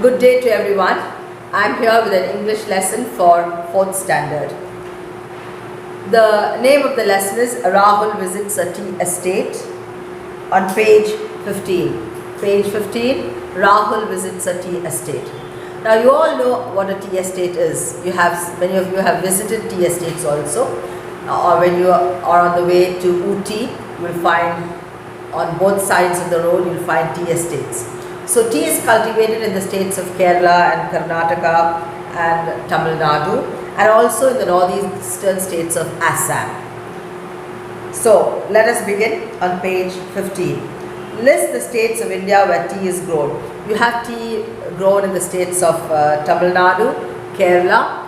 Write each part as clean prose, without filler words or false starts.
Good day to everyone. I'm here with an English lesson for 4th standard. The name of the lesson is Rahul Visits a Tea Estate on page 15. Page 15, Rahul Visits a Tea Estate. Now you all know what a tea estate is. Many of you have visited tea estates also, or when you are on the way to Ooty, you will find on both sides of the road you will find tea estates. So tea is cultivated in the states of Kerala and Karnataka and Tamil Nadu, and also in the northeastern states of Assam. So let us begin on page 15. List the states of India where tea is grown. You have tea grown in the states of Tamil Nadu, Kerala,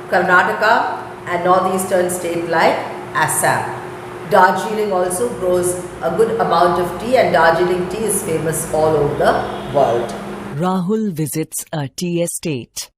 Karnataka and northeastern state like Assam. Darjeeling also grows a good amount of tea, and Darjeeling tea is famous all over the world. Rahul visits a tea estate.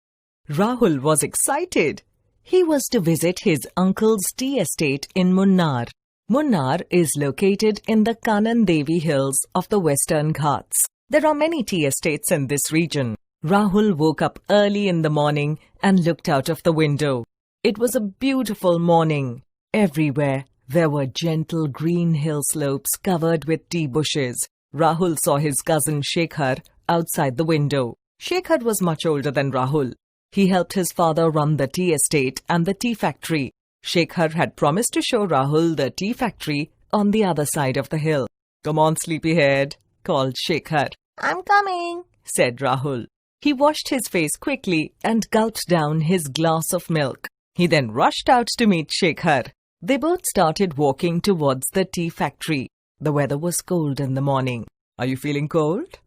Rahul was excited. He was to visit his uncle's tea estate in Munnar. Munnar is located in the Kanan Devi Hills of the Western Ghats. There are many tea estates in this region. Rahul woke up early in the morning and looked out of the window. It was a beautiful morning. Everywhere there were gentle green hill slopes covered with tea bushes. Rahul saw his cousin Shekhar outside the window. Shekhar was much older than Rahul. He helped his father run the tea estate and the tea factory. Shekhar had promised to show Rahul the tea factory on the other side of the hill. "Come on, sleepyhead," called Shekhar. "I'm coming," said Rahul. He washed his face quickly and gulped down his glass of milk. He then rushed out to meet Shekhar. They both started walking towards the tea factory. The weather was cold in the morning. "Are you feeling cold?"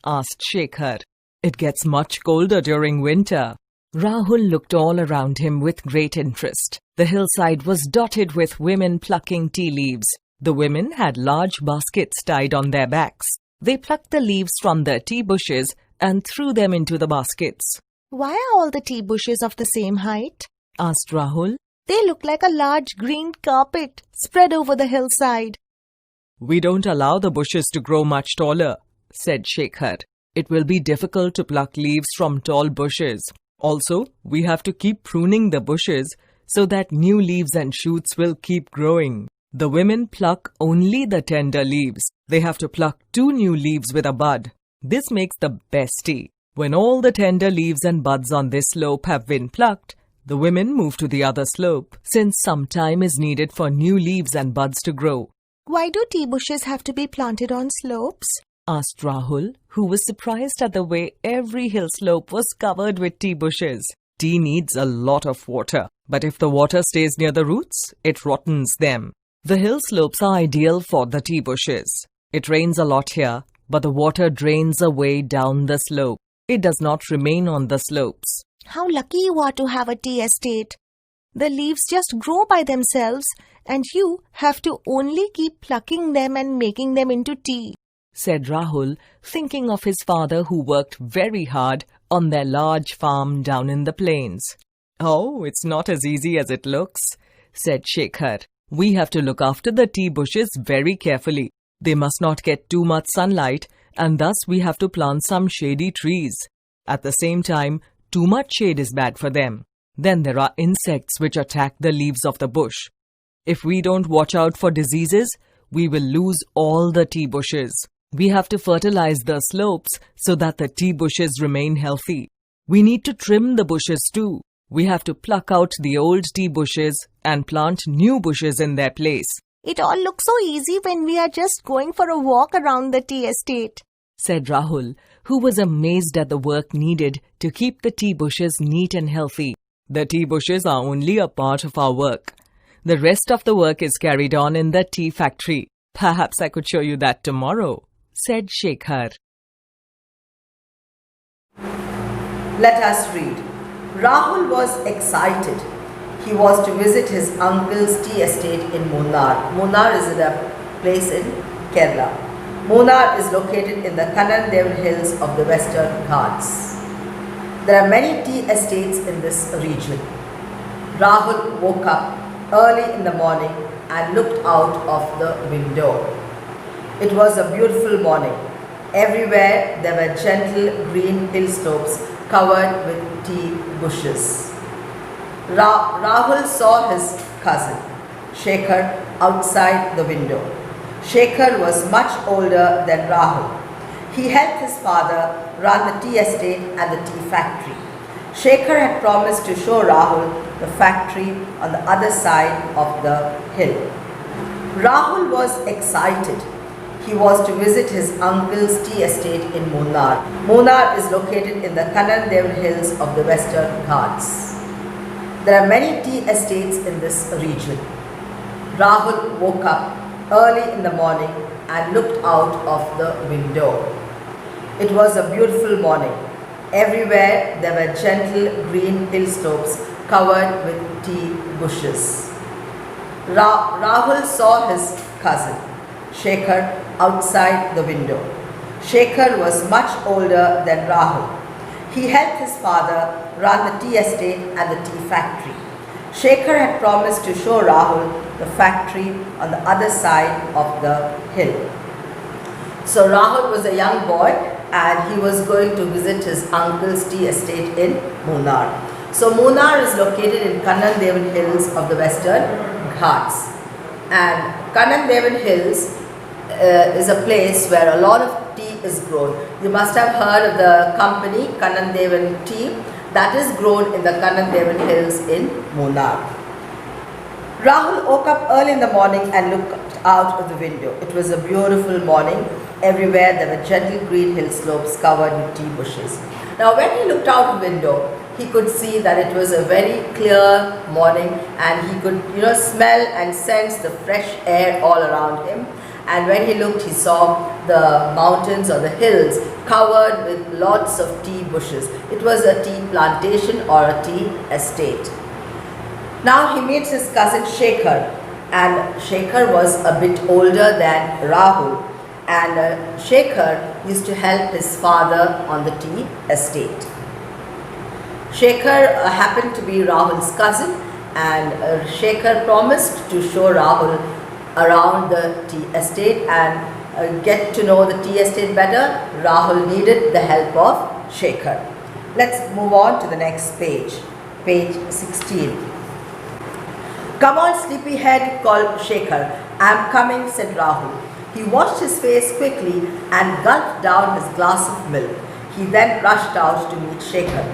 asked Shekhar. "It gets much colder during winter." Rahul looked all around him with great interest. The hillside was dotted with women plucking tea leaves. The women had large baskets tied on their backs. They plucked the leaves from the tea bushes and threw them into the baskets. "Why are all the tea bushes of the same height?" asked Rahul. "They look like a large green carpet spread over the hillside." "We don't allow the bushes to grow much taller," said Shekhar. "It will be difficult to pluck leaves from tall bushes. Also, we have to keep pruning the bushes so that new leaves and shoots will keep growing. The women pluck only the tender leaves. They have to pluck 2 new leaves with a bud. This makes the best tea. When all the tender leaves and buds on this slope have been plucked, the women move to the other slope, since some time is needed for new leaves and buds to grow." "Why do tea bushes have to be planted on slopes?" asked Rahul, who was surprised at the way every hill slope was covered with tea bushes. Tea needs a lot of water, but if the water stays near the roots, it rottens them. The hill slopes are ideal for the tea bushes. It rains a lot here, but the water drains away down the slope. It does not remain on the slopes. "How lucky you are to have a tea estate. The leaves just grow by themselves and you have to only keep plucking them and making them into tea," said Rahul, thinking of his father who worked very hard on their large farm down in the plains. "Oh, it's not as easy as it looks," said Shekhar. "We have to look after the tea bushes very carefully. They must not get too much sunlight, and thus we have to plant some shady trees. At the same time, too much shade is bad for them. Then there are insects which attack the leaves of the bush. If we don't watch out for diseases, we will lose all the tea bushes. We have to fertilize the slopes so that the tea bushes remain healthy. We need to trim the bushes too. We have to pluck out the old tea bushes and plant new bushes in their place." "It all looks so easy when we are just going for a walk around the tea estate," said Rahul, who was amazed at the work needed to keep the tea bushes neat and healthy. "The tea bushes are only a part of our work. The rest of the work is carried on in the tea factory. Perhaps I could show you that tomorrow," said Shekhar. Let us read. Rahul was excited. He was to visit his uncle's tea estate in Munnar. Munnar is a place in Kerala. Munnar is located in the Kanan Devi Hills of the Western Ghats. There are many tea estates in this region. Rahul woke up early in the morning and looked out of the window. It was a beautiful morning. Everywhere there were gentle green hill slopes covered with tea bushes. Rahul saw his cousin, Shekhar, outside the window. Shekhar was much older than Rahul. He helped his father run the tea estate and the tea factory. Shekhar had promised to show Rahul the factory on the other side of the hill. Rahul was excited. He was to visit his uncle's tea estate in Munnar. Munnar is located in the Kannan Hills of the Western Ghats. There are many tea estates in this region. Rahul woke up early in the morning and looked out of the window. It was a beautiful morning. Everywhere there were gentle green hill slopes covered with tea bushes. Rahul saw his cousin, Shekhar, outside the window. Shekhar was much older than Rahul. He helped his father run the tea estate and the tea factory. Shekhar had promised to show Rahul the factory on the other side of the hill. So Rahul was a young boy and he was going to visit his uncle's tea estate in Munnar. So Munnar is located in Kannan Hills of the Western Ghats. And Kannan Hills is a place where a lot of tea is grown. You must have heard of the company Kannan Tea that is grown in the Kannan Hills in Munnar. Rahul woke up early in the morning and looked out of the window. It was a beautiful morning. Everywhere there were gentle green hill slopes covered with tea bushes. Now when he looked out the window, he could see that it was a very clear morning and he could smell and sense the fresh air all around him. And when he looked, he saw the mountains or the hills covered with lots of tea bushes. It was a tea plantation or a tea estate. Now he meets his cousin Shekhar, and Shekhar was a bit older than Rahul, and Shekhar used to help his father on the tea estate. Shekhar happened to be Rahul's cousin, and Shekhar promised to show Rahul around the tea estate and get to know the tea estate better. Rahul needed the help of Shekhar. Let's move on to the next page, page 16. "Come on, sleepyhead," called Shekhar. "I'm coming," said Rahul. He washed his face quickly and gulped down his glass of milk. He then rushed out to meet Shekhar.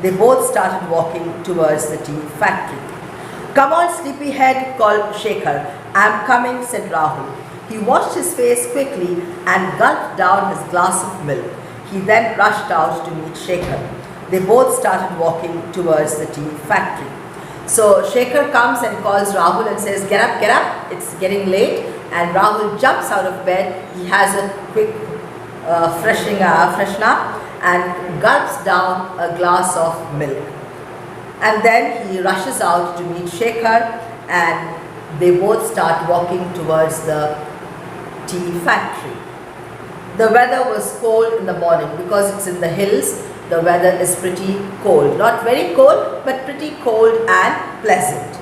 They both started walking towards the tea factory. "Come on, sleepyhead," called Shekhar. "I'm coming," said Rahul. He washed his face quickly and gulped down his glass of milk. He then rushed out to meet Shekhar. They both started walking towards the tea factory. So Shekhar comes and calls Rahul and says, get up, it's getting late." And Rahul jumps out of bed. He has a quick freshen up and gulps down a glass of milk. And then he rushes out to meet Shekhar and they both start walking towards the tea factory. The weather was cold in the morning because it's in the hills. The weather is pretty cold. Not very cold, but pretty cold and pleasant.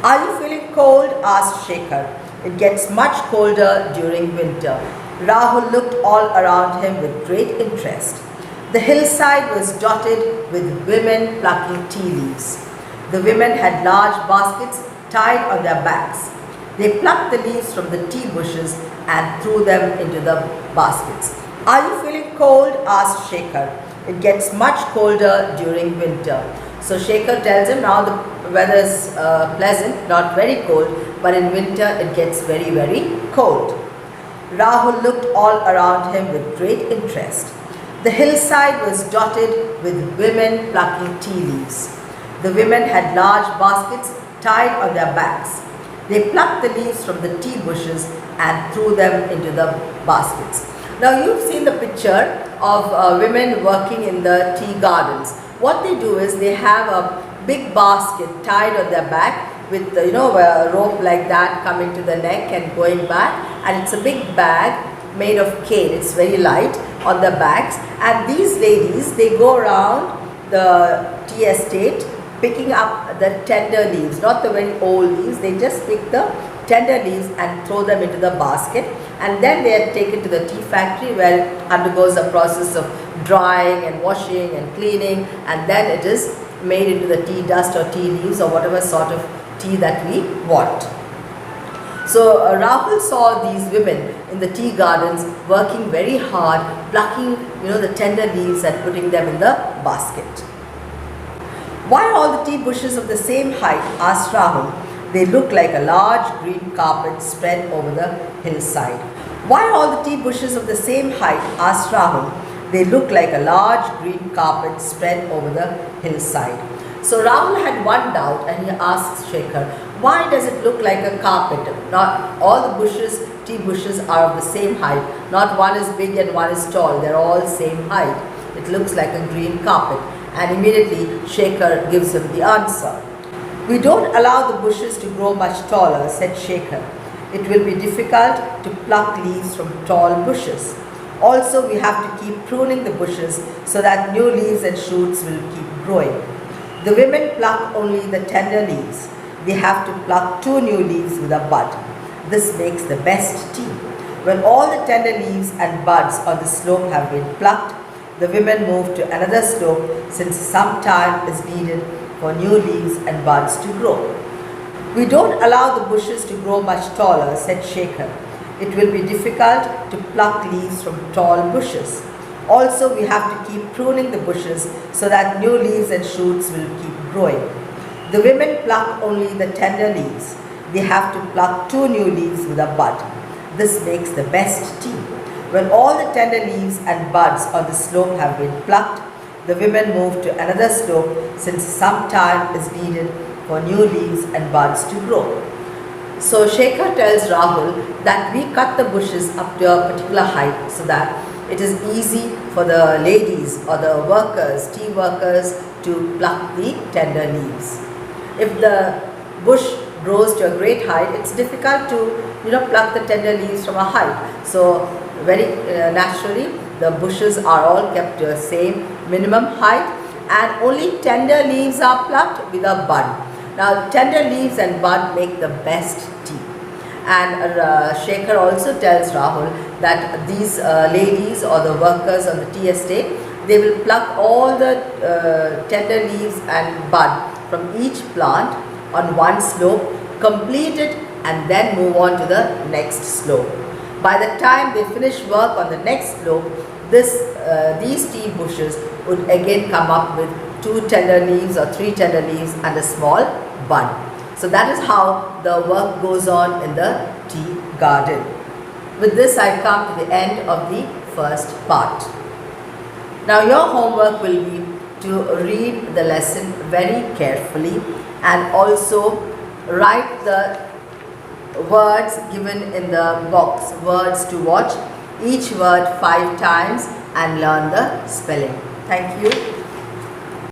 "Are you feeling cold?" asked Shekhar. "It gets much colder during winter." Rahul looked all around him with great interest. The hillside was dotted with women plucking tea leaves. The women had large baskets tied on their backs. They plucked the leaves from the tea bushes and threw them into the baskets. "Are you feeling cold?" asked Shekhar. "It gets much colder during winter." So Shekhar tells him now the weather is pleasant, not very cold, but in winter it gets very, very cold. Rahul looked all around him with great interest. The hillside was dotted with women plucking tea leaves. The women had large baskets tied on their backs. They plucked the leaves from the tea bushes and threw them into the baskets. Now you've seen the picture of women working in the tea gardens. What they do is they have a big basket tied on their back with a rope like that coming to the neck and going back, and it's a big bag made of cane. It's very light on the backs, and these ladies, they go around the tea estate picking up the tender leaves, not the very old leaves. They just pick the tender leaves and throw them into the basket, and then they are taken to the tea factory where it undergoes a process of drying and washing and cleaning, and then it is made into the tea dust or tea leaves or whatever sort of tea that we want. So Rahul saw these women in the tea gardens working very hard, plucking the tender leaves and putting them in the basket. Why are all the tea bushes of the same height? Asked Rahul. They look like a large green carpet spread over the hillside. Why are all the tea bushes of the same height? Asked Rahul. They look like a large green carpet spread over the hillside. So Rahul had one doubt and he asked Shekhar, why does it look like a carpet? Not all the bushes, tea bushes are of the same height. Not one is big and one is tall. They're all same height. It looks like a green carpet. And immediately Shekhar gives him the answer. We don't allow the bushes to grow much taller, said Shekhar. It will be difficult to pluck leaves from tall bushes. Also, we have to keep pruning the bushes so that new leaves and shoots will keep growing. The women pluck only the tender leaves. They have to pluck 2 new leaves with a bud. This makes the best tea. When all the tender leaves and buds on the slope have been plucked, the women move to another slope since some time is needed for new leaves and buds to grow. We don't allow the bushes to grow much taller, said Shekhar. It will be difficult to pluck leaves from tall bushes. Also, we have to keep pruning the bushes so that new leaves and shoots will keep growing. The women pluck only the tender leaves. They have to pluck 2 new leaves with a bud. This makes the best tea. When all the tender leaves and buds on the slope have been plucked, the women move to another slope since some time is needed for new leaves and buds to grow. So Shekhar tells Rahul that we cut the bushes up to a particular height so that it is easy for the ladies or the workers, tea workers, to pluck the tender leaves. If the bush grows to a great height, it's difficult to pluck the tender leaves from a height. So very naturally, the bushes are all kept to the same minimum height, and only tender leaves are plucked with a bud. Now, tender leaves and bud make the best tea. And Shekhar also tells Rahul that these ladies or the workers on the tea estate, they will pluck all the tender leaves and bud from each plant on one slope, complete it, and then move on to the next slope. By the time they finish work on the next slope, these tea bushes would again come up with 2 tender leaves or 3 tender leaves and a small bud. So that is how the work goes on in the tea garden. With this, I come to the end of the first part. Now your homework will be to read the lesson very carefully and also write the words given in the box, words to watch, each word 5 times, and learn the spelling. Thank you.